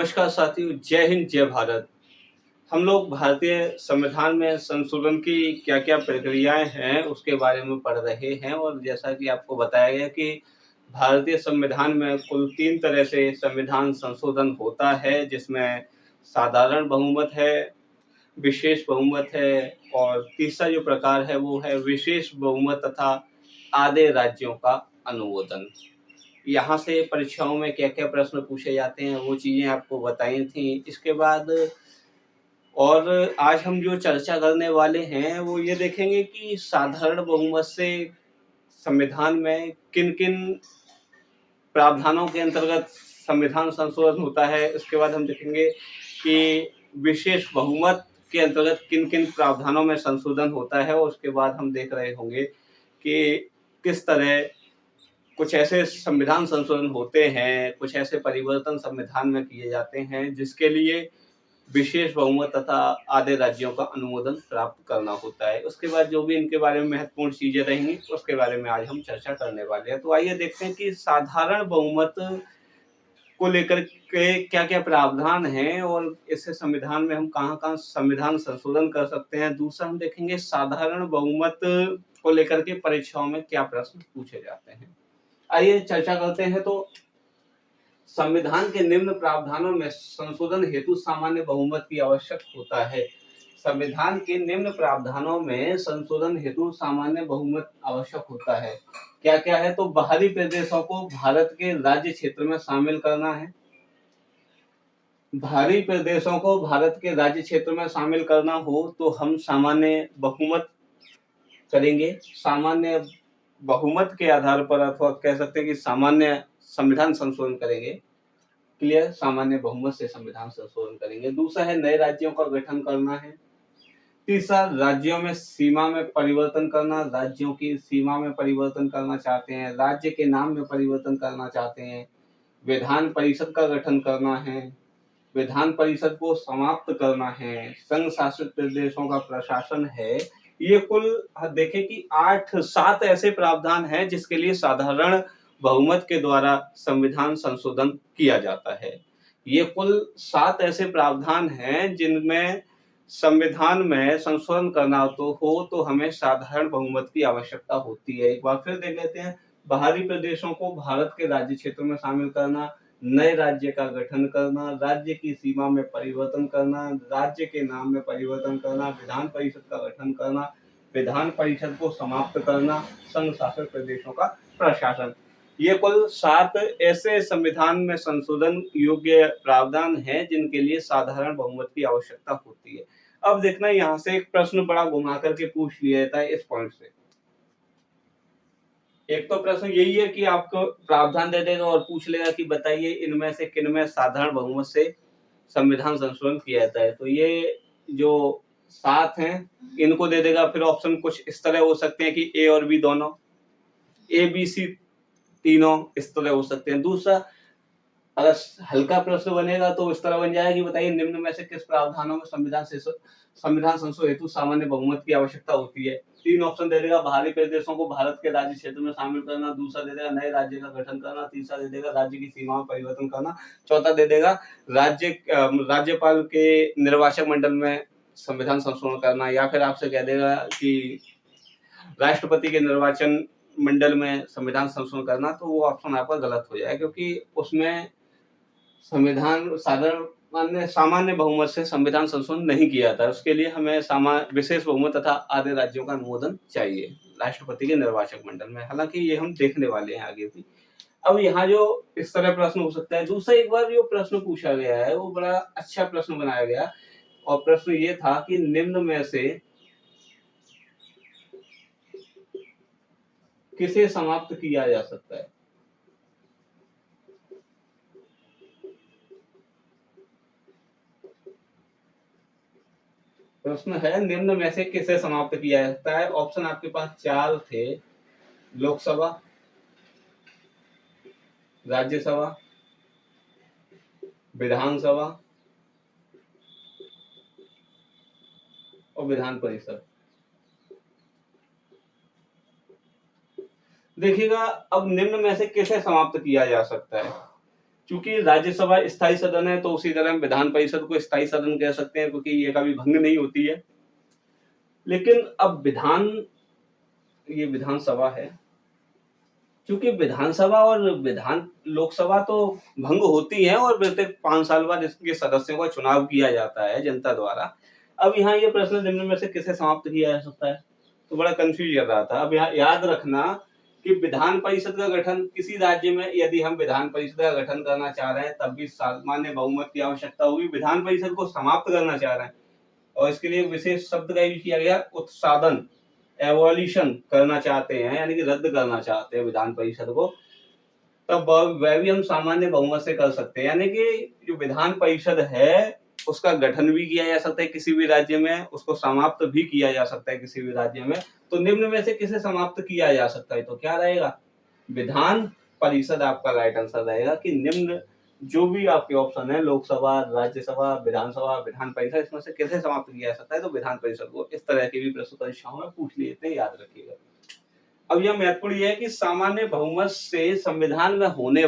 नमस्कार साथियों, जय हिंद, जय भारत। हम लोग भारतीय संविधान में संशोधन की क्या-क्या प्रक्रियाएँ हैं, उसके बारे में पढ़ रहे हैं और जैसा कि आपको बताया गया कि भारतीय संविधान में कुल 3 तरह से संविधान संशोधन होता है, जिसमें साधारण बहुमत है, विशेष बहुमत है और तीसरा जो प्रकार है, वो है विशेष बहुमत तथा आधे राज्यों का अनुमोदन। यहाँ से परीक्षाओं में क्या-क्या प्रश्न पूछे जाते हैं, वो चीज़ें आपको बताई थी। इसके बाद और आज हम जो चर्चा करने वाले हैं, वो ये देखेंगे कि साधारण बहुमत से संविधान में किन-किन प्रावधानों के अंतर्गत संविधान संशोधन होता है। उसके बाद हम देखेंगे कि विशेष बहुमत के अंतर्गत किन-किन प्रावधानों में संशोधन होता है और उसके बाद हम देख रहे होंगे कि किस तरह कुछ ऐसे संविधान संशोधन होते हैं, कुछ ऐसे परिवर्तन संविधान में किए जाते हैं, जिसके लिए विशेष बहुमत तथा आधे राज्यों का अनुमोदन प्राप्त करना होता है। उसके बाद जो भी इनके बारे में महत्वपूर्ण चीज़ें रहेंगी, उसके बारे में आज हम चर्चा करने वाले हैं। तो आइए देखते हैं कि साधारण बहुमत को लेकर के क्या-क्या प्रावधान हैं और इससे संविधान में हम कहाँ-कहाँ संविधान संशोधन कर सकते हैं। दूसरा हम देखेंगे साधारण बहुमत को लेकर के परीक्षाओं में क्या प्रश्न पूछे जाते हैं। आइए चर्चा करते हैं। तो संविधान के निम्न प्रावधानों में संशोधन हेतु सामान्य बहुमत की आवश्यक होता है। संविधान के निम्न प्रावधानों में संशोधन हेतु सामान्य बहुमत आवश्यक होता है। क्या-क्या है? तो बाहरी प्रदेशों को भारत के राज्य क्षेत्र में शामिल करना है। बाहरी प्रदेशों को भारत के राज्य क्षेत्र में शामिल करना हो तो हम सामान्य बहुमत करेंगे। सामान्य बहुमत के आधार पर अथवा कह सकते हैं कि सामान्य संविधान संशोधन करेंगे। क्लियर? सामान्य बहुमत से संविधान संशोधन करेंगे। दूसरा है नए राज्यों का गठन करना है। तीसरा राज्यों में सीमा में परिवर्तन करना, राज्यों की सीमा में परिवर्तन करना चाहते हैं, राज्य के नाम में परिवर्तन करना चाहते हैं, विधान परिषद का गठन करना है, विधान परिषद को समाप्त करना है, संघ शासित प्रदेशों का प्रशासन है। ये कुल देखें कि 7 ऐसे प्रावधान हैं जिसके लिए साधारण बहुमत के द्वारा संविधान संशोधन किया जाता है। ये कुल 7 ऐसे प्रावधान हैं जिनमें संविधान में संशोधन करना तो हमें साधारण बहुमत की आवश्यकता होती है। एक बार फिर देख लेते हैं। बाहरी प्रदेशों को भारत के राज्य क्षेत्र में शामिल करना, नए राज्य का गठन करना, राज्य की सीमा में परिवर्तन करना, राज्य के नाम में परिवर्तन करना, विधान परिषद का गठन करना, विधान परिषद को समाप्त करना, संघ शासित प्रदेशों का प्रशासन। ये कुल 7 ऐसे संविधान में संशोधन योग्य प्रावधान हैं जिनके लिए साधारण बहुमत की आवश्यकता होती है। अब देखना, यहाँ से एक प्रश्न बड़ा घुमा करके पूछ लिया जाता है इस पॉइंट से। एक तो प्रश्न यही है कि आपको प्रावधान दे देगा और पूछ लेगा कि बताइए इनमें से किनमें साधारण बहुमत से संविधान संशोधन किया जाता है। तो ये जो 7 हैं, इनको दे देगा। फिर ऑप्शन कुछ इस तरह हो सकते हैं कि ए और बी दोनों, ए, बी, सी तीनों इस तरह हो सकते हैं। दूसरा, अगर हल्का प्रश्न बनेगा तो इस तरह बन जाएगा कि बताइए निम्न में से किस प्रावधानों में संविधान संशोधन हेतु सामान्य बहुमत की आवश्यकता होती है। 3 ऑप्शन दे देगा। बाहरी प्रदेशों को भारत के राज्य क्षेत्र में शामिल करना, दूसरा दे देगा नए राज्य का गठन करना, तीसरा दे देगा राज्य की सीमा में परिवर्तन करना, चौथा दे देगा राज्यपाल के निर्वाचक मंडल में संविधान संशोधन करना, या फिर आपसे कह देगा कि राष्ट्रपति के निर्वाचन मंडल में संविधान संशोधन करना। तो वो ऑप्शन आपका गलत हो जाएगा, क्योंकि उसमें संविधान सामान्य बहुमत से संविधान संशोधन नहीं किया जाता है। उसके लिए हमें विशेष बहुमत तथा आधे राज्यों का अनुमोदन चाहिए राष्ट्रपति के निर्वाचक मंडल में। हालांकि ये हम देखने वाले हैं आगे भी। अब यहाँ जो इस तरह प्रश्न हो सकता है। दूसरा, एक बार जो प्रश्न पूछा गया है वो बड़ा अच्छा प्रश्न बनाया गया और प्रश्न ये था कि निम्न में से किसे समाप्त किया जा सकता है। प्रश्न है निम्न में से किसे समाप्त किया जा सकता है। ऑप्शन आपके पास 4 थे। लोकसभा, राज्यसभा, विधानसभा और विधान परिषद। देखिएगा, अब निम्न में से किसे समाप्त किया जा सकता है। चूंकि राज्यसभा स्थायी सदन है तो उसी तरह विधान परिषद को स्थायी सदन कह सकते हैं, क्योंकि ये कभी भंग नहीं होती है। लेकिन अब ये विधानसभा है, क्योंकि विधानसभा और लोकसभा तो भंग होती है और प्रत्येक 5 साल बाद इसके सदस्यों का चुनाव किया जाता है जनता द्वारा। अब यहाँ ये प्रश्न निम्न में से किसे समाप्त किया जा सकता है, तो बड़ा कंफ्यूज कर रहा था। अब यहाँ याद रखना कि विधान परिषद का गठन किसी राज्य में यदि हम विधान परिषद का गठन करना चाह रहे हैं तब भी सामान्य बहुमत की आवश्यकता होगी। विधान परिषद को समाप्त करना चाह रहे हैं और इसके लिए विशेष शब्द का यूज किया गया, उत्सादन, एवोल्यूशन करना चाहते हैं, यानी कि रद्द करना चाहते हैं विधान परिषद को, तब वह भी हम सामान्य बहुमत से कर सकते हैं। यानी कि जो विधान परिषद है उसका गठन भी किया जा सकता है किसी भी राज्य में, उसको समाप्त भी किया जा सकता है किसी भी राज्य में। तो निम्न में से किसे समाप्त किया जा सकता है, तो क्या रहेगा, विधान परिषद आपका राइट आंसर रहेगा। कि निम्न जो भी आपके ऑप्शन है, लोकसभा, राज्यसभा, विधानसभा, विधान परिषद, इसमें से किसे समाप्त किया जा सकता है, तो विधान परिषद को। इस तरह के भी प्रश्न परीक्षाओं में पूछ लिए थे, याद रखिएगा। अब यह महत्वपूर्ण है कि सामान्य बहुमत से संविधान में होने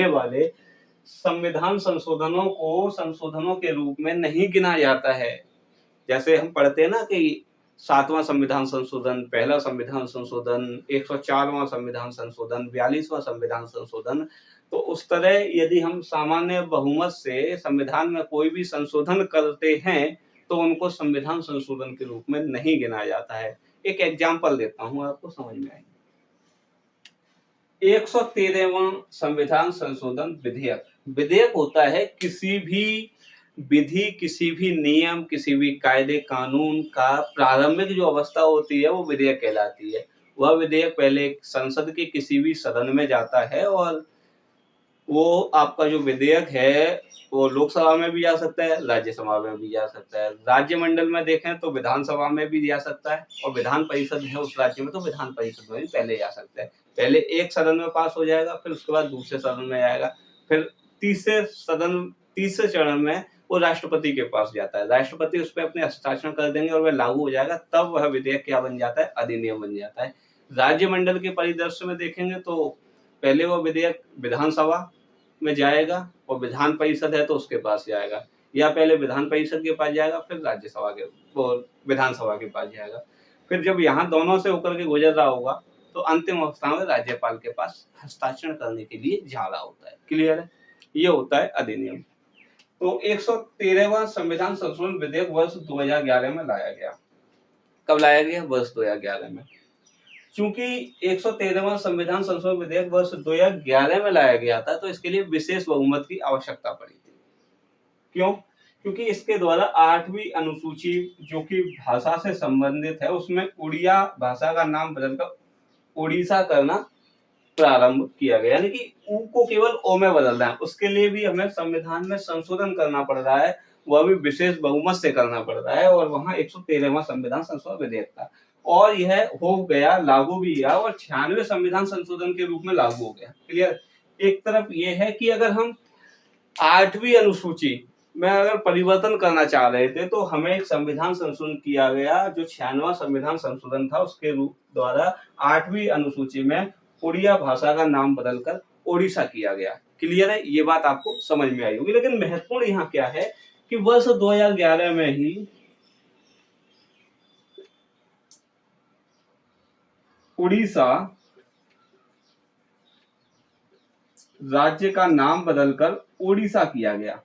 वाले संविधान संशोधनों को संशोधनों के रूप में नहीं गिना जाता है। जैसे हम पढ़ते हैं ना कि 7वां संविधान संशोधन, पहला संविधान संशोधन, 104वां संविधान संशोधन, 42वां संविधान संशोधन, तो उस तरह यदि हम सामान्य बहुमत से संविधान में कोई भी संशोधन करते हैं तो उनको संविधान संशोधन के रूप में नहीं गिना जाता है। एक एग्जाम्पल देता हूं, आपको समझ में आएगा। 113वां संविधान संशोधन विधेयक होता है किसी भी विधि, किसी भी नियम, किसी भी कायदे कानून का प्रारंभिक जो अवस्था होती है वो विधेयक कहलाती है। वह विधेयक पहले संसद के किसी भी सदन में जाता है और वो आपका जो विधेयक है वो लोकसभा में भी जा सकता है, राज्यसभा में भी जा सकता है। राज्य मंडल में देखें तो विधानसभा में भी जा सकता है और विधान परिषद है उस राज्य में तो विधान परिषद में भी पहले जा सकता है। पहले एक सदन में पास हो जाएगा, फिर उसके बाद दूसरे सदन में आएगा, फिर तीसरे चरण में वो राष्ट्रपति के पास जाता है। राष्ट्रपति उस पर अपने हस्ताक्षर कर देंगे और वह लागू हो जाएगा, तब वह विधेयक क्या बन जाता है, अधिनियम बन जाता है। राज्य मंडल के परिदृश्य में देखेंगे तो पहले वो विधेयक विधानसभा में जाएगा और विधान परिषद है तो उसके पास जाएगा, या पहले विधान परिषद के पास जाएगा फिर राज्यसभा के और विधानसभा के पास जाएगा। फिर जब यहाँ दोनों से होकर के गुजर रहा होगा तो अंतिम अवस्था में राज्यपाल के पास हस्ताक्षर करने के लिए जा रहा होता है। क्लियर है, ये होता है अधिनियम। तो 113वां संविधान संशोधन विधेयक वर्ष 2011 में लाया गया। कब लाया गया, वर्ष 2011 में। चूंकि 113वां संविधान संशोधन विधेयक वर्ष 2011 में लाया गया था तो इसके लिए विशेष बहुमत की आवश्यकता पड़ी थी। क्यों, क्योंकि इसके द्वारा 8वीं अनुसूची जो कि भाषा से संबंधित है उसमें उड़िया भाषा का नाम बदलकर उड़ीसा करना प्रारंभ किया गया, यानी कि ऊ को केवल ओ में बदलना है। उसके लिए भी हमें संविधान में संशोधन करना पड़ रहा है, वह भी विशेष बहुमत से करना पड़ रहा है, और वहां 113वां संविधान संशोधन विधेयक था और यह हो गया, लागू भी हुआ और 96वें संविधान संशोधन के रूप में लागू हो गया। क्लियर। एक तरफ यह है कि अगर हम 8वीं अनुसूची में अगर परिवर्तन करना चाह रहे थे तो हमें एक संविधान संशोधन किया गया, जो 96वां संविधान संशोधन था उसके रूप द्वारा 8वीं अनुसूची में उड़िया भाषा का नाम बदलकर ओडिशा किया गया। क्लियर है, ये बात आपको समझ में आई होगी। लेकिन महत्वपूर्ण यहाँ क्या है कि वर्ष 2011 में ही उड़ीसा राज्य का नाम बदलकर ओडिशा किया गया।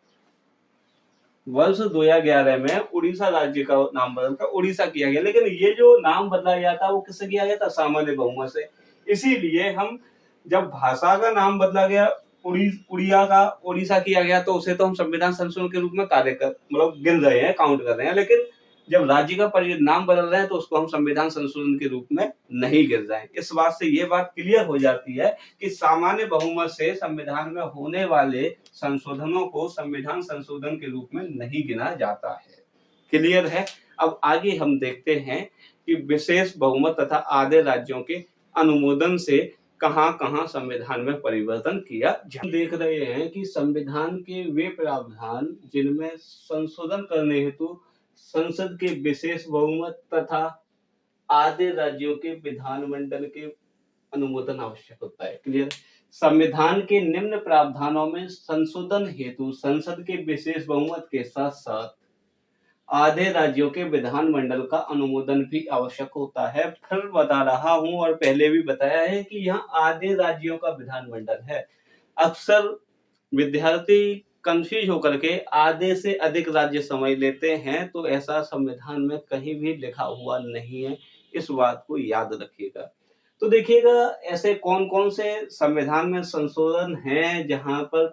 वर्ष 2011 में उड़ीसा राज्य का नाम बदलकर ओडिशा किया गया, लेकिन ये जो नाम बदला गया था वो किससे किया गया था, सामान्य बहुमत से। इसीलिए हम जब भाषा का नाम बदला गया, उड़िया का ओडिशा किया गया, तो उसे तो हम संविधान संशोधन के रूप में कार्य कर मतलब गिन रहे हैं, काउंट कर रहे हैं। लेकिन जब राज्य का नाम बदल रहे हैं तो उसको हम संविधान संशोधन के रूप में नहीं गिन रहे हैं। इस बात से ये बात क्लियर हो जाती है कि सामान्य बहुमत से संविधान में होने वाले संशोधनों को संविधान संशोधन के रूप में नहीं गिना जाता है। क्लियर है। अब आगे हम देखते हैं कि विशेष बहुमत तथा आधे राज्यों के अनुमोदन से कहां-कहां संविधान में परिवर्तन किया जाए। देख रहे हैं कि संविधान के वे प्रावधान जिनमें संशोधन करने हेतु संसद के विशेष बहुमत तथा आधे राज्यों के विधानमंडल के अनुमोदन आवश्यक होता है। क्लियर। संविधान के निम्न प्रावधानों में संशोधन हेतु संसद के विशेष बहुमत के साथ साथ आधे राज्यों के विधानमंडल का अनुमोदन भी आवश्यक होता है। फिर बता रहा हूं और पहले भी बताया है कि यहाँ आधे राज्यों का विधानमंडल है। अक्सर विद्यार्थी कंफ्यूज होकर के आधे से अधिक राज्य समझ लेते हैं, तो ऐसा संविधान में कहीं भी लिखा हुआ नहीं है, इस बात को याद रखिएगा। तो देखिएगा ऐसे कौन-कौन से संविधान में संशोधन हैं जहां पर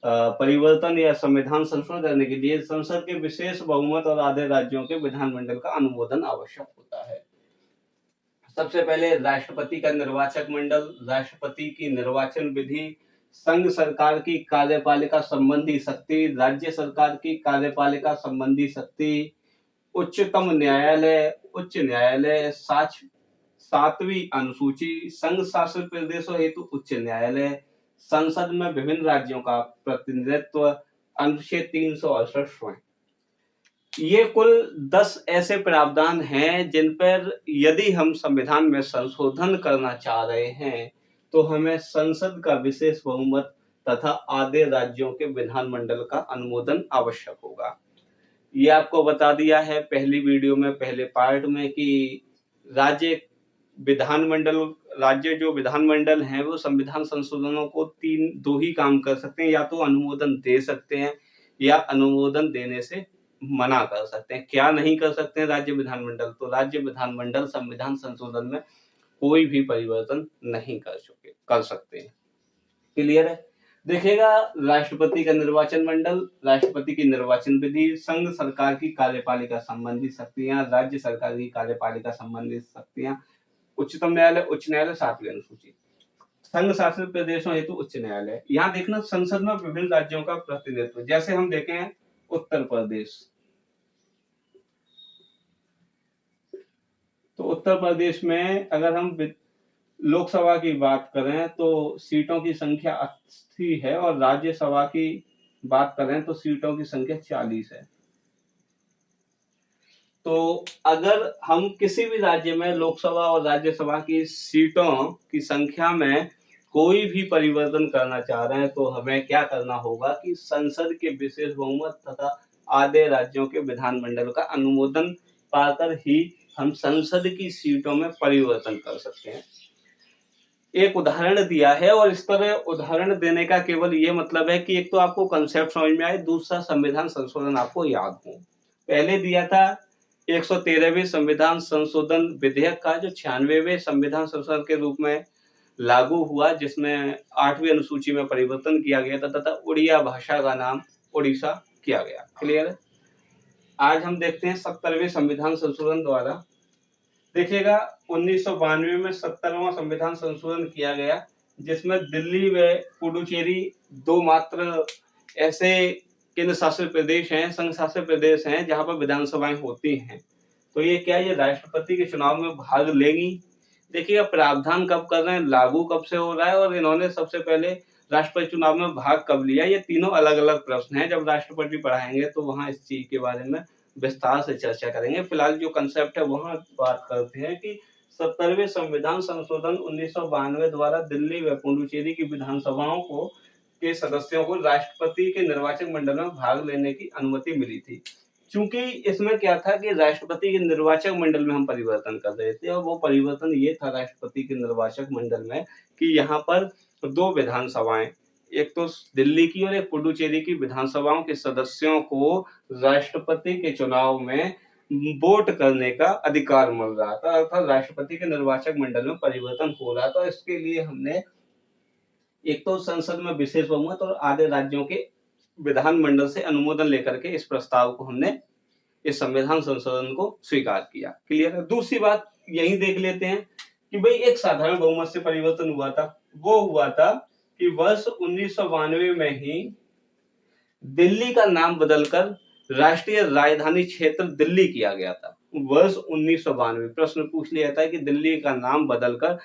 परिवर्तन या संविधान संशोधन करने के लिए संसद के विशेष बहुमत और आधे राज्यों के विधानमंडल का अनुमोदन आवश्यक होता है। सबसे पहले राष्ट्रपति का निर्वाचक मंडल, राष्ट्रपति की निर्वाचन विधि, संघ सरकार की कार्यपालिका संबंधी शक्ति, राज्य सरकार की कार्यपालिका संबंधी शक्ति, उच्चतम न्यायालय, उच्च न्यायालय, सातवीं अनुसूची, संघ शासित प्रदेशों हेतु उच्च न्यायालय, संसद में विभिन्न राज्यों का प्रतिनिधित्व, अनुच्छेद 368। ये कुल 10 ऐसे प्रावधान हैं जिन पर यदि हम संविधान में संशोधन करना चाह रहे हैं तो हमें संसद का विशेष बहुमत तथा आधे राज्यों के विधानमंडल का अनुमोदन आवश्यक होगा। ये आपको बता दिया है पहली वीडियो में, पहले पार्ट में, कि राज्य जो विधानमंडल हैं वो संविधान संशोधनों को दो ही काम कर सकते हैं, या तो अनुमोदन दे सकते हैं या अनुमोदन देने से मना कर सकते हैं। क्या नहीं कर सकते हैं राज्य विधानमंडल? तो राज्य विधानमंडल संविधान संशोधन में कोई भी परिवर्तन नहीं कर सकते हैं। क्लियर है? देखिएगा, राष्ट्रपति का निर्वाचन मंडल, राष्ट्रपति की निर्वाचन विधि, संघ सरकार की कार्यपालिका संबंधी शक्तियां, राज्य सरकार की कार्यपालिका संबंधी शक्तियां, उच्चतम न्यायालय, उच्च न्यायालय, 7वीं अनुसूची, संघ शासित प्रदेशों हेतु उच्च न्यायालय। यहाँ देखना संसद में विभिन्न राज्यों का प्रतिनिधित्व, जैसे हम देखें उत्तर प्रदेश, तो उत्तर प्रदेश में अगर हम लोकसभा की बात करें तो सीटों की संख्या 80 है और राज्यसभा की बात करें तो सीटों की संख्या 40 है। तो अगर हम किसी भी राज्य में लोकसभा और राज्यसभा की सीटों की संख्या में कोई भी परिवर्तन करना चाह रहे हैं तो हमें क्या करना होगा कि संसद के विशेष बहुमत तथा आधे राज्यों के विधानमंडल का अनुमोदन पाकर ही हम संसद की सीटों में परिवर्तन कर सकते हैं। एक उदाहरण दिया है और इस तरह उदाहरण देने का केवल ये मतलब है कि एक तो आपको कंसेप्ट समझ में आए, दूसरा संविधान संशोधन आपको याद हो। पहले दिया था 113वें संविधान संशोधन विधेयक का, जो 96वें संविधान संशोधन के रूप में लागू हुआ, जिसमें 8वीं अनुसूची में परिवर्तन किया गया था तथा उड़िया भाषा का नाम उड़ीसा किया गया। क्लियर है? आज हम देखते हैं 70वें संविधान संशोधन द्वारा। देखिएगा 1992 में 70वां संविधान संशोधन किया गया, जिसमें दिल्ली व पुडुचेरी दो मात्र ऐसे केंद्र शासित प्रदेश हैं, संघ शासित प्रदेश हैं जहां पर विधानसभाएं होती हैं। तो ये क्या, ये राष्ट्रपति के चुनाव में भाग लेंगी? देखिएगा प्रावधान कब कर रहे हैं, लागू कब से हो रहा है और इन्होंने सबसे पहले राष्ट्रपति चुनाव में भाग कब लिया, ये तीनों अलग अलग प्रश्न हैं। जब राष्ट्रपति पढ़ाएंगे तो वहां इस चीज के बारे में विस्तार से चर्चा करेंगे। फिलहाल जो कंसेप्ट है वहां बात करते हैं कि 70वें संविधान संशोधन 1992 द्वारा दिल्ली व पुडुचेरी की विधानसभाओं के सदस्यों को राष्ट्रपति के निर्वाचक मंडल में भाग लेने की अनुमति मिली थी। क्योंकि इसमें क्या था कि राष्ट्रपति के निर्वाचक मंडल में हम परिवर्तन कर रहे थे और वो परिवर्तन ये था राष्ट्रपति के निर्वाचक मंडल में कि यहाँ पर दो विधानसभाएं, एक तो दिल्ली की और एक पुडुचेरी की विधानसभाओं के सदस्यों को राष्ट्रपति के चुनाव में वोट करने का अधिकार मिल रहा था, अर्थात राष्ट्रपति के निर्वाचक मंडल में परिवर्तन हो रहा था। इसके लिए हमने एक तो संसद में विशेष बहुमत और आधे राज्यों के विधानमंडल से अनुमोदन लेकर के इस प्रस्ताव को हमने, इस संविधान संशोधन को स्वीकार किया। क्लियर है? दूसरी बात यही देख लेते हैं कि भाई एक साधारण बहुमत से परिवर्तन हुआ था। वो हुआ था कि वर्ष 1992 में ही दिल्ली का नाम बदलकर राष्ट्रीय राजधानी क्षेत्र दिल्ली किया गया था। वर्ष 1992 प्रश्न पूछ लिया था कि दिल्ली का नाम बदलकर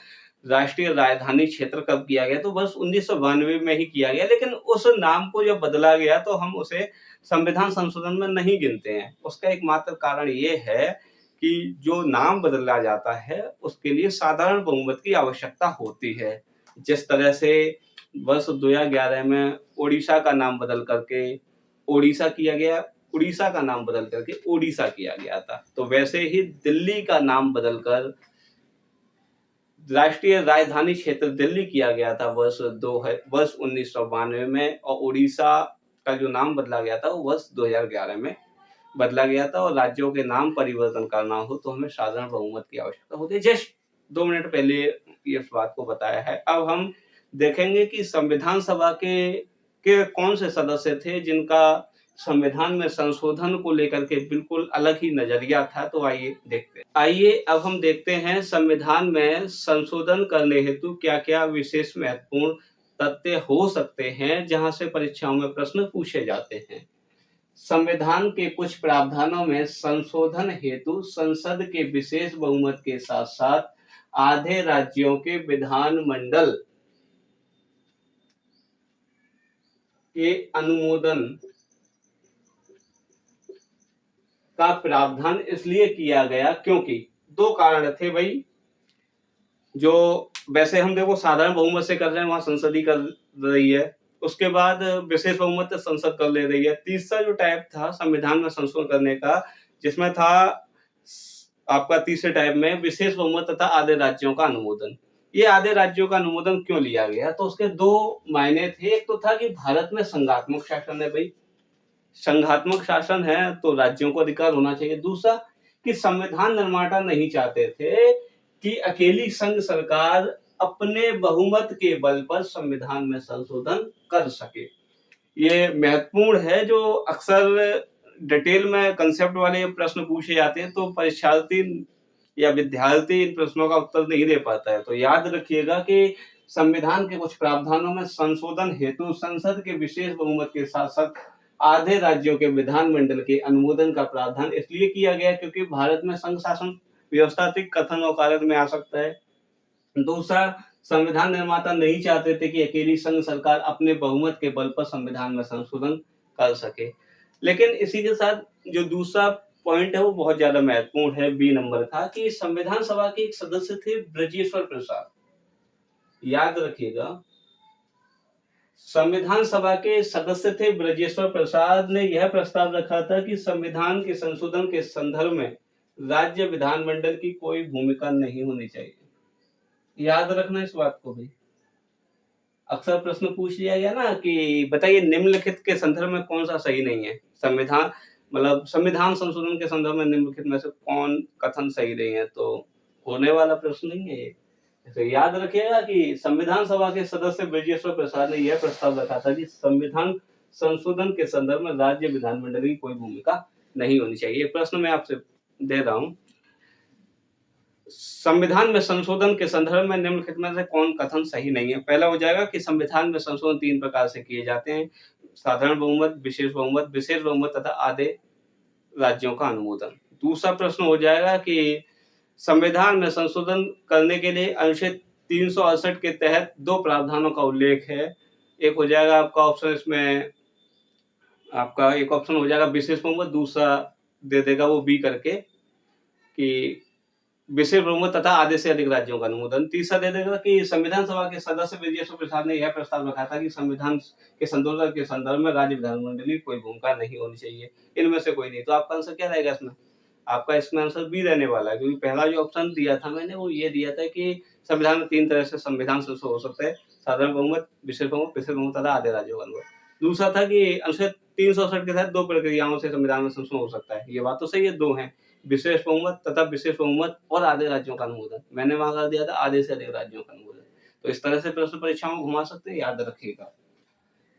राष्ट्रीय राजधानी क्षेत्र कब किया गया, तो वर्ष 1992 में ही किया गया। लेकिन उस नाम को जब बदला गया तो हम उसे संविधान संशोधन में नहीं गिनते हैं। उसका एकमात्र कारण ये है कि जो नाम बदला जाता है उसके लिए साधारण बहुमत की आवश्यकता होती है। जिस तरह से वर्ष 2011 में ओडिशा का नाम बदल करके ओडिशा किया गया, उड़ीसा का नाम बदल करके ओडिशा किया गया था, तो वैसे ही दिल्ली का नाम बदलकर राष्ट्रीय राजधानी क्षेत्र दिल्ली किया गया था वर्ष 1992 में, और उड़ीसा का जो नाम बदला गया था वो वर्ष 2011 में बदला गया था। और राज्यों के नाम परिवर्तन करना हो तो हमें साधारण बहुमत की आवश्यकता होती है। जस्ट 2 मिनट पहले इस बात को बताया है। अब हम देखेंगे कि संविधान सभा के कौन से सदस्य थे जिनका संविधान में संशोधन को लेकर के बिल्कुल अलग ही नजरिया था। तो आइए देखते हैं। आइए अब हम देखते हैं संविधान में संशोधन करने हेतु क्या-क्या विशेष महत्वपूर्ण तथ्य हो सकते हैं, जहां से परीक्षाओं में प्रश्न पूछे जाते हैं। संविधान के कुछ प्रावधानों में संशोधन हेतु संसद के विशेष बहुमत के साथ-साथ आधे राज्यों के विधानमंडल के अनुमोदन का प्रावधान इसलिए किया गया क्योंकि 2 कारण थे भाई। जो वैसे हम देखो साधारण बहुमत से कर रहे हैं, वहां संसद ही कर रही है, उसके बाद विशेष बहुमत से संसद कर ले रही है। तीसरा जो टाइप था संविधान में संशोधन करने का, जिसमें था आपका तीसरे टाइप में विशेष बहुमत तथा आधे राज्यों का अनुमोदन। ये आधे राज्यों का अनुमोदन क्यों लिया गया, तो उसके 2 मायने थे। एक तो था कि भारत में संघात्मक शासन है भाई, संघात्मक शासन है तो राज्यों को अधिकार होना चाहिए। दूसरा कि संविधान निर्माता नहीं चाहते थे कि अकेली संघ सरकार अपने बहुमत के बल पर संविधान में संशोधन कर सके। ये महत्वपूर्ण है, जो अक्सर डिटेल में कंसेप्ट वाले प्रश्न पूछे जाते हैं तो परीक्षार्थी या विद्यार्थी इन प्रश्नों का उत्तर नहीं दे पाता है। तो याद रखिएगा कि संविधान के कुछ प्रावधानों में संशोधन हेतु संसद के विशेष बहुमत के साथ-साथ आधे राज्यों के विधानमंडल के अनुमोदन का प्रावधान इसलिए किया गया क्योंकि भारत में संघ शासन व्यवस्था कथन और कारण में आ सकता है। दूसरा, संविधान निर्माता नहीं चाहते थे कि अकेली संघ सरकार अपने बहुमत के बल पर संविधान में संशोधन कर सके। लेकिन इसी के साथ जो दूसरा पॉइंट है वो बहुत ज्यादा महत्वपूर्ण है, बी नंबर का, कि संविधान सभा के एक सदस्य थे ब्रजेश्वर प्रसाद। याद रखिएगा, संविधान सभा के सदस्य थे ब्रजेश्वर प्रसाद ने यह प्रस्ताव रखा था कि संविधान के संशोधन के संदर्भ में राज्य विधानमंडल की कोई भूमिका नहीं होनी चाहिए। याद रखना इस बात को भी। अक्सर प्रश्न पूछ लिया गया ना कि बताइए निम्नलिखित के संदर्भ में कौन सा सही नहीं है। संविधान मतलब संविधान संशोधन के संदर्भ में निम्नलिखित में से कौन कथन सही नहीं है, तो होने वाला प्रश्न नहीं है ये। तो याद रखिएगा कि संविधान सभा के सदस्य ब्रजेश्वर प्रसाद ने यह प्रस्ताव रखा था कि संविधान संशोधन के संदर्भ में राज्य विधानमंडल की कोई भूमिका नहीं होनी चाहिए। प्रश्न मैं आपसे दे रहा हूं, संविधान में संशोधन के संदर्भ में निम्नलिखित में से कौन कथन सही नहीं है। पहला हो जाएगा कि संविधान में संशोधन 3 प्रकार से किए जाते हैं: साधारण बहुमत, विशेष बहुमत तथा आधे राज्यों का अनुमोदन। दूसरा प्रश्न हो जाएगा कि संविधान में संशोधन करने के लिए अनुच्छेद 368 के तहत 2 प्रावधानों का उल्लेख है। एक हो जाएगा आपका ऑप्शन, इसमें आपका एक ऑप्शन हो जाएगा विशेष बहुमत, दूसरा दे देगा वो बी करके कि विशेष बहुमत तथा आधे से अधिक राज्यों का अनुमोदन। तीसरा दे देगा कि संविधान सभा के सदस्य ब्रजेश्वर प्रसाद ने यह प्रस्ताव रखा था कि संविधान के संशोधन के संदर्भ में राज्य विधानमंडल की कोई भूमिका नहीं होनी चाहिए। इनमें से कोई नहीं, तो आपका आंसर क्या रहेगा इसमें? आपका इसमें आंसर बी रहने वाला है, क्योंकि पहला जो ऑप्शन दिया था मैंने वो ये दिया था कि संविधान में 3 तरह से संविधान संशोधन हो सकता है: साधारण बहुमत, विशेष बहुमत तथा आधे राज्यों का अनुमोदन। दूसरा था कि अनुच्छेद 368 के तहत 2 प्रक्रियाओं से संविधान में संशोधन हो सकता है। ये बात तो सही है, 2 हैं, विशेष बहुमत तथा विशेष बहुमत और आधे राज्यों का अनुमोदन। मैंने वहां कर दिया था आधे से अधिक राज्यों का अनुमोदन। तो इस तरह से प्रश्न परीक्षाओं में घुमा सकते हैं, याद रखिएगा।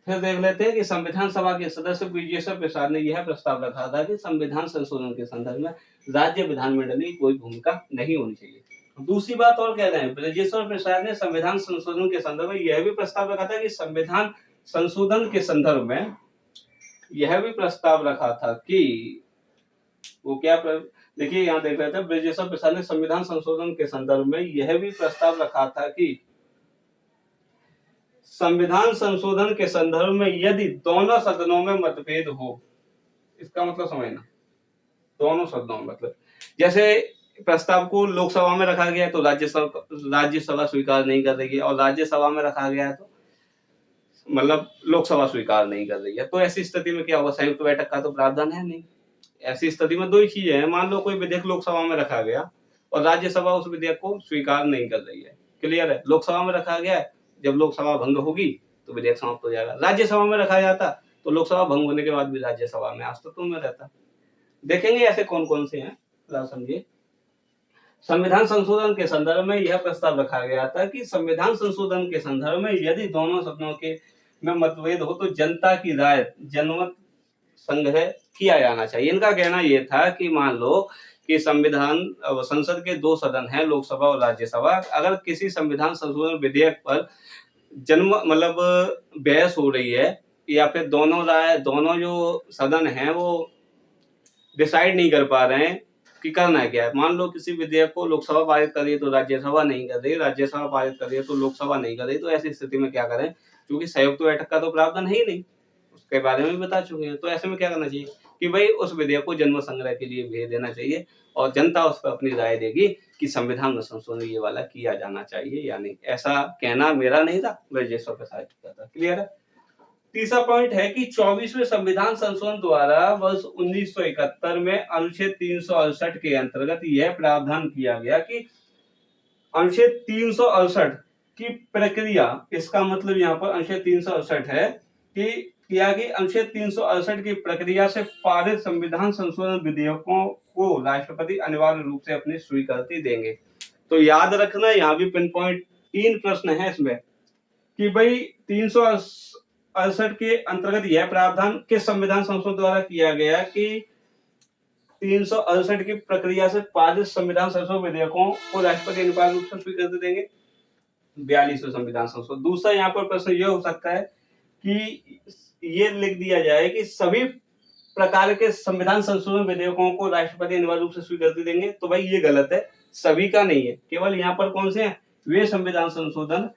फिर देख लेते हैं कि संविधान सभा के सदस्य ब्रजेश्वर प्रसाद ने यह प्रस्ताव रखा था कि संविधान संशोधन के संदर्भ में राज्य विधानमंडल की कोई भूमिका नहीं होनी चाहिए। दूसरी बात और कह रहे हैं, ब्रजेश्वर प्रसाद ने संविधान संशोधन के संदर्भ में यह भी प्रस्ताव रखा था कि संविधान संशोधन के संदर्भ में यह भी प्रस्ताव रखा था कि वो क्या देखिए यहाँ देख रहे थे, ब्रजेश्वर प्रसाद ने संविधान संशोधन के संदर्भ में यह भी प्रस्ताव रखा था कि संविधान संशोधन के संदर्भ में यदि दोनों सदनों में मतभेद हो, इसका मतलब समझना, दोनों सदनों में मतलब जैसे प्रस्ताव को लोकसभा में रखा गया तो राज्यसभा स्वीकार नहीं कर रही है, और राज्यसभा में रखा गया है तो मतलब लोकसभा स्वीकार नहीं कर रही है। तो ऐसी स्थिति में क्या होगा, संयुक्त बैठक का तो प्रावधान है नहीं। ऐसी स्थिति में दो ही चीजें हैं, मान लो कोई विधेयक लोकसभा में रखा गया और राज्यसभा उस विधेयक को स्वीकार नहीं कर रही है, क्लियर है। लोकसभा में रखा गया है, जब लोकसभा भंग होगी तो विधेयक समाप्त हो जाएगा। राज्यसभा में रखा जाता तो लोकसभा भंग होने के बाद भी राज्यसभा में अस्तित्व में रहता। देखेंगे ऐसे कौन कौन से हैं, समझिए। संविधान संशोधन के संदर्भ में यह प्रस्ताव रखा गया था कि संविधान संशोधन के संदर्भ में यदि दोनों सदनों के में मतभेद हो तो जनता की राय जनमत संग्रह किया जाना चाहिए। इनका कहना यह था कि मान लो कि संसद के दो सदन हैं, लोकसभा और राज्यसभा, अगर किसी संविधान संशोधन विधेयक पर मतलब बहस हो रही है या फिर दोनों जो सदन हैं वो डिसाइड नहीं कर पा रहे हैं कि करना है क्या है। मान लो किसी विधेयक को लोकसभा पारित कर रही है तो राज्यसभा नहीं कर रही, राज्यसभा पारित कर रही है तो लोकसभा नहीं कर रही, तो ऐसी स्थिति में क्या करें, क्योंकि संयुक्त बैठक का तो प्रावधान है ही नहीं, उसके बारे में भी बता चुके हैं। तो ऐसे में क्या करना चाहिए कि भाई उस विधेयक को जन्म संग्रह के लिए भेज देना चाहिए और जनता उस पर अपनी राय देगी कि संविधान में संशोधन ये वाला किया जाना चाहिए या नहीं। ऐसा कहना मेरा नहीं था, ब्रजेश्वर प्रसाद का था, क्लियर है। तीसरा पॉइंट है कि 24वें संविधान संशोधन द्वारा वर्ष 1971 में अनुच्छेद 368 के अंतर्गत यह प्रावधान किया गया कि अनुच्छेद 368 की प्रक्रिया, इसका मतलब यहाँ पर अनुच्छेद 368 है कि अनुच्छेद 368 की प्रक्रिया से पारित संविधान संशोधन विधेयकों को राष्ट्रपति अनिवार्य रूप से अपनी स्वीकृति देंगे। तो याद रखना, यहाँ भी पिन पॉइंट 3 प्रश्न है इसमें कि भाई 368 के अंतर्गत यह प्रावधान किस संविधान संशोधन द्वारा किया गया कि 368 की प्रक्रिया से पारित संविधान संशोधन विधेयकों को राष्ट्रपति अनिवार्य रूप से स्वीकृति देंगे, 42वें संविधान संशोधन। दूसरा यहाँ पर प्रश्न यह हो सकता है कि ये लिख दिया जाए कि सभी प्रकार के संविधान संशोधन विधेयकों को राष्ट्रपति अनिवार्य रूप से स्वीकृति देंगे, तो भाई ये गलत है, सभी का नहीं है, केवल यहाँ पर कौन से हैं, वे संविधान संशोधन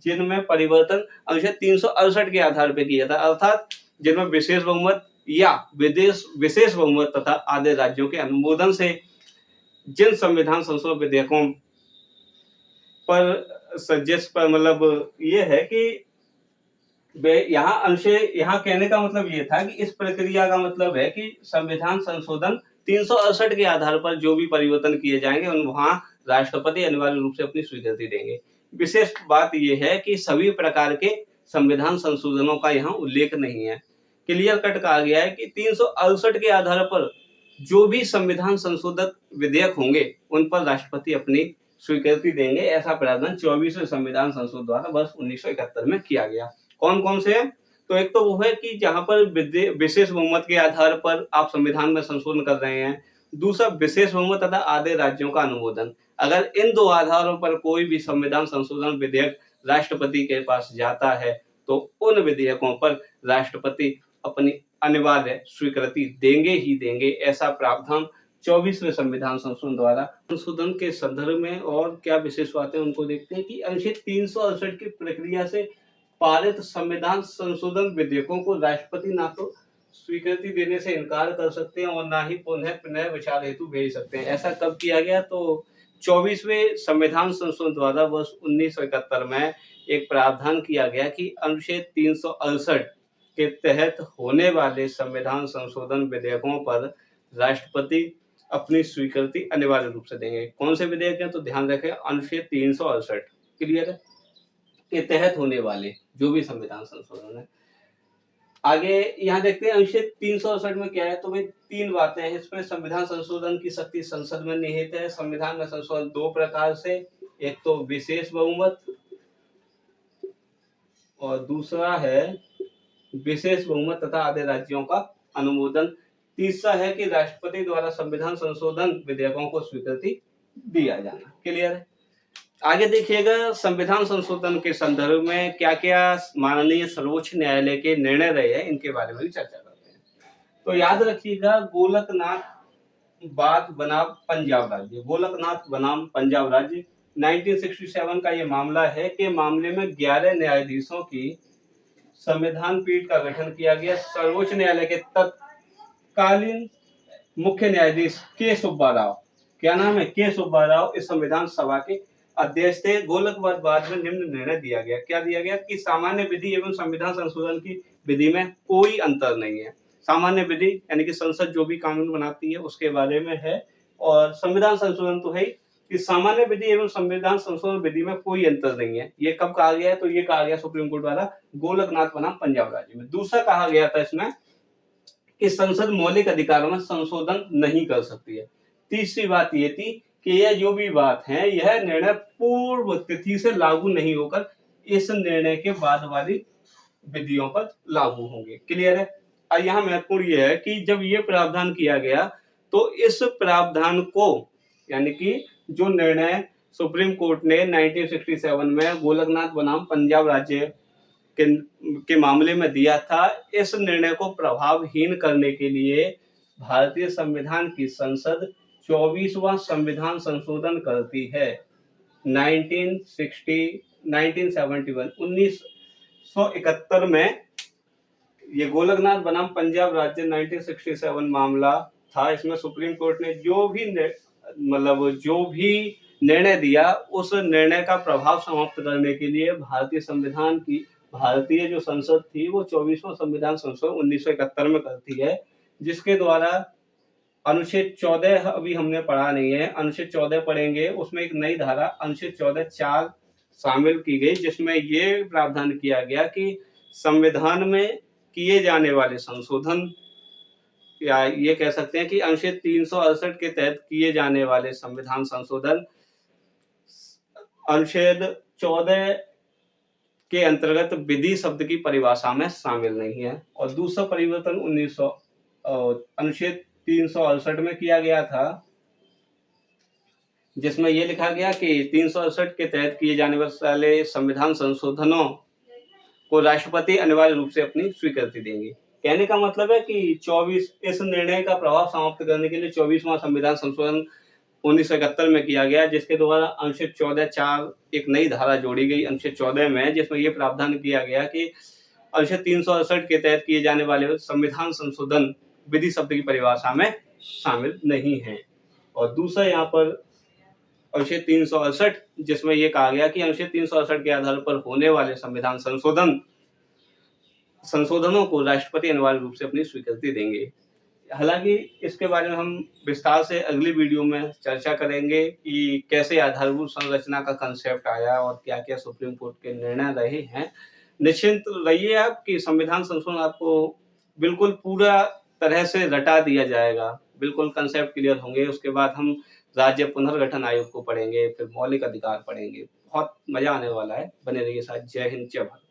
जिनमें परिवर्तन अनुच्छेद 368 के आधार पर किया था, अर्थात जिनमें विशेष बहुमत या विशेष बहुमत तथा आधे राज्यों के अनुमोदन से जिन संविधान संशोधन विधेयकों पर जिस पर मतलब ये है कि यहाँ कहने का मतलब ये था कि इस प्रक्रिया का मतलब है कि संविधान संशोधन 368 के आधार पर जो भी परिवर्तन किए जाएंगे उन वहां राष्ट्रपति अनिवार्य रूप से अपनी स्वीकृति देंगे। विशेष बात यह है कि सभी प्रकार के संविधान संशोधनों का यहाँ उल्लेख नहीं है, क्लियर कट कहा गया है कि 368 के आधार पर जो भी संविधान संशोधक विधेयक होंगे उन पर राष्ट्रपति अपनी स्वीकृति देंगे। ऐसा प्रावधान 24वें संविधान संशोधन द्वारा वर्ष 1971 में किया गया। कौन कौन से हैं, तो एक तो वो है कि जहां पर विशेष बहुमत के आधार पर आप संविधान में संशोधन कर रहे हैं, दूसरा विशेष बहुमत तथा आधे राज्यों का अनुमोदन। अगर इन दो आधारों पर कोई भी संविधान संशोधन विधेयक राष्ट्रपति के पास जाता है तो उन विधेयकों पर राष्ट्रपति अपनी अनिवार्य स्वीकृति देंगे ही देंगे। ऐसा प्रावधान 24वें संविधान संशोधन द्वारा संशोधन के संदर्भ में और क्या विशेष बातें उनको देखते हैं कि अनुच्छेद 368 की प्रक्रिया से पारित संविधान संशोधन विधेयकों को राष्ट्रपति ना तो स्वीकृति देने से इनकार कर सकते हैं और ना ही पुनः विचार हेतु भेज सकते हैं। ऐसा कब किया गया, तो 24वें संविधान संशोधन द्वारा वर्ष 1971 में एक प्रावधान किया गया कि अनुच्छेद 368 के तहत होने वाले संविधान संशोधन विधेयकों पर राष्ट्रपति अपनी स्वीकृति अनिवार्य रूप से देंगे। कौन से विधेयक हैं, तो ध्यान रखें अनुच्छेद 368, क्लियर है, के तहत होने वाले जो भी संविधान संशोधन है। आगे यहाँ देखते हैं अनुच्छेद 368 में क्या है, तो भाई 3 बातें हैं इसमें। संविधान संशोधन की शक्ति संसद में निहित है। संविधान में संशोधन 2 प्रकार से, एक तो विशेष बहुमत और दूसरा है विशेष बहुमत तथा आधे राज्यों का अनुमोदन। तीसरा है कि राष्ट्रपति द्वारा संविधान संशोधन विधेयकों को स्वीकृति दिया जाना, क्लियर है। आगे देखिएगा संविधान संशोधन के संदर्भ में क्या क्या माननीय सर्वोच्च न्यायालय के निर्णय रहे हैं, इनके बारे में भी चर्चा करते हैं। तो याद रखिएगा गोलकनाथ बनाम पंजाब राज्य, गोलकनाथ बनाम पंजाब राज्य 1967 का ये मामला है कि मामले में 11 न्यायाधीशों की संविधान पीठ का गठन किया गया। सर्वोच्च न्यायालय के तत्कालीन मुख्य न्यायाधीश के सुब्बा राव क्या नाम है, के सुब्बा राव इस संविधान सभा के अध्यक्ष थे। गोलकगंज बाद में निम्न निर्णय दिया गया। क्या दिया गया कि सामान्य विधि एवं संविधान संशोधन की विधि में कोई अंतर नहीं है। सामान्य विधि यानी कि संसद जो भी कानून बनाती है उसके बारे में है, और संविधान संशोधन तो है ही कि सामान्य विधि एवं संविधान संशोधन विधि में कोई अंतर नहीं है। ये कब कहा गया है, तो ये कहा गया सुप्रीम कोर्ट द्वारा गोलकनाथ बनाम पंजाब राज्य में। दूसरा कहा गया था इसमें कि संसद मौलिक अधिकारों में संशोधन नहीं कर सकती है। तीसरी बात ये थी कि यह जो भी बात है, यह निर्णय पूर्व तिथि से लागू नहीं होकर इस निर्णय के बाद वाली विधियों पर लागू होंगे। क्लियर है। और यहाँ महत्वपूर्ण यह है कि जब ये प्रावधान किया गया तो इस प्रावधान को यानी कि जो निर्णय सुप्रीम कोर्ट ने 1967 में गोलकनाथ बनाम पंजाब राज्य के मामले में दिया था, इस निर्णय को प्रभावहीन करने के लिए भारतीय संविधान की संसद 24वां संविधान संशोधन करती है। 1971 में ये गोलकनाथ बनाम पंजाब राज्य 1967 मामला था। इसमें सुप्रीम कोर्ट ने जो भी निर्णय दिया, उस निर्णय का प्रभाव समाप्त करने के लिए भारतीय जो संसद थी वो 24वां संविधान संशोधन 1971 में करती है, जिसके द्वारा अनुच्छेद 14 अभी हमने पढ़ा नहीं है, अनुच्छेद 14 पढ़ेंगे। उसमें एक नई धारा अनुच्छेद 14(4) शामिल की गई, जिसमें ये प्रावधान किया गया कि संविधान में किए जाने वाले संशोधन, या ये कह सकते हैं कि अनुच्छेद 368 के तहत किए जाने वाले संविधान संशोधन अनुच्छेद 14 के अंतर्गत विधि शब्द की परिभाषा में शामिल नहीं है। और दूसरा परिवर्तन अनुच्छेद 368 में किया गया था, जिसमें यह लिखा गया कि 368 के तहत किए जाने वाले संविधान संशोधनों को राष्ट्रपति अनिवार्य रूप से अपनी स्वीकृति देंगे। कहने का मतलब है कि इस निर्णय का प्रभाव समाप्त करने के लिए 24वां संविधान संशोधन 1971 में किया गया, जिसके द्वारा अनुच्छेद 14(4) एक नई धारा जोड़ी गई अनुच्छेद 14 में, जिसमें यह प्रावधान किया गया कि अनुच्छेद 368 के तहत किए जाने वाले संविधान संशोधन विधि शब्द की परिभाषा में शामिल नहीं है। और दूसरा यहाँ पर अनुच्छेद 368, जिसमें यह कहा गया कि अनुच्छेद 368 के आधार पर होने वाले संविधान संशोधनों को राष्ट्रपति अनिवार्य रूप से अपनी स्वीकृति देंगे। हालांकि इसके बारे में हम विस्तार से अगली वीडियो में चर्चा करेंगे कि कैसे आधारभूत संरचना का कंसेप्ट आया और क्या क्या सुप्रीम कोर्ट के निर्णय रहे हैं। निश्चिंत रहिए आप कि संविधान संशोधन आपको बिल्कुल पूरा तरह से रटा दिया जाएगा, बिल्कुल कंसेप्ट क्लियर होंगे। उसके बाद हम राज्य पुनर्गठन आयोग को पढ़ेंगे, फिर मौलिक अधिकार पढ़ेंगे। बहुत मजा आने वाला है, बने रहिए साथ। जय हिंद, जय भारत।